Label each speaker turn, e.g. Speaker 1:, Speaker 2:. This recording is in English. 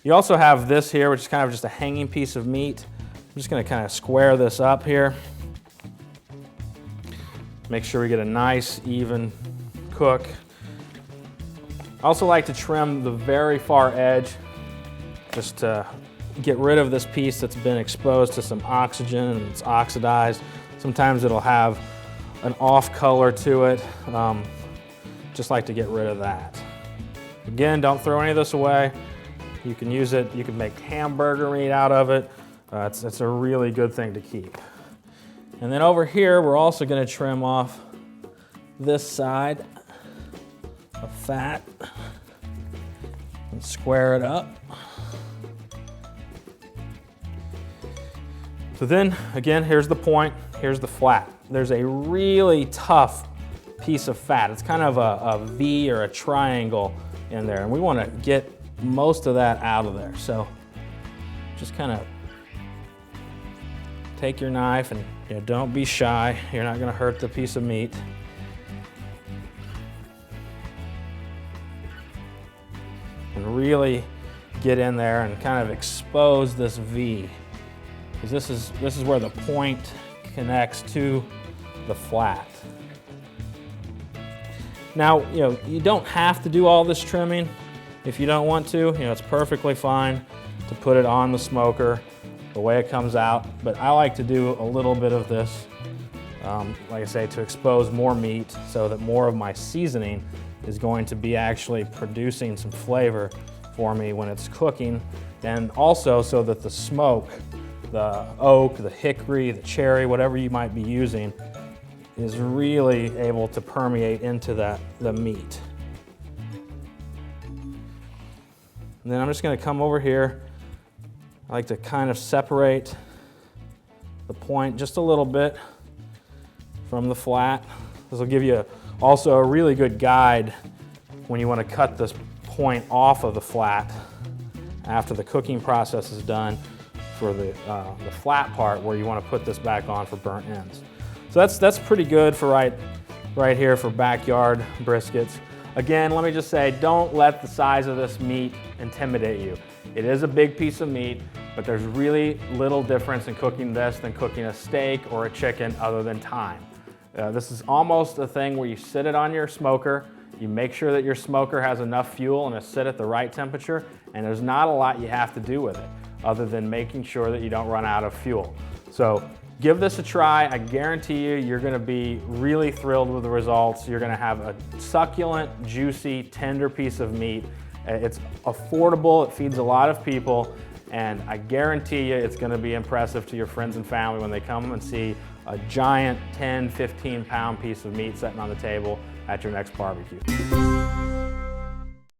Speaker 1: You also have this here, which is kind of just a hanging piece of meat. I'm just gonna kind of square this up here. Make sure we get a nice, even cook. I also like to trim the very far edge, just to get rid of this piece that's been exposed to some oxygen and it's oxidized. Sometimes it'll have an off color to it. Just like to get rid of that. Again, don't throw any of this away. You can use it, you can make hamburger meat out of it. It's a really good thing to keep. And then over here, we're also gonna trim off this side of fat and square it up. So then, again, here's the point, here's the flat. There's a really tough piece of fat. It's kind of a V or a triangle in there, and we wanna get most of that out of there. So just kind of take your knife and don't be shy. You're not gonna hurt the piece of meat. And really get in there and kind of expose this V. Because this is where the point connects to the flat. Now, you don't have to do all this trimming. If you don't want to, it's perfectly fine to put it on the smoker the way it comes out, but I like to do a little bit of this, like I say, to expose more meat so that more of my seasoning is going to be actually producing some flavor for me when it's cooking, and also so that the smoke, the oak, the hickory, the cherry, whatever you might be using, is really able to permeate into the meat. And then I'm just gonna come over here. I like to kind of separate the point just a little bit from the flat. This will give you also a really good guide when you want to cut this point off of the flat after the cooking process is done for the flat part where you want to put this back on for burnt ends. So that's pretty good for right here for backyard briskets. Again, let me just say, don't let the size of this meat intimidate you. It is a big piece of meat, but there's really little difference in cooking this than cooking a steak or a chicken other than time. This is almost a thing where you sit it on your smoker, you make sure that your smoker has enough fuel and it's set at the right temperature, and there's not a lot you have to do with it other than making sure that you don't run out of fuel. So give this a try. I guarantee you're gonna be really thrilled with the results. You're gonna have a succulent, juicy, tender piece of meat. It's affordable, it feeds a lot of people, and I guarantee you it's gonna be impressive to your friends and family when they come and see a giant 10, 15 pound piece of meat sitting on the table at your next barbecue.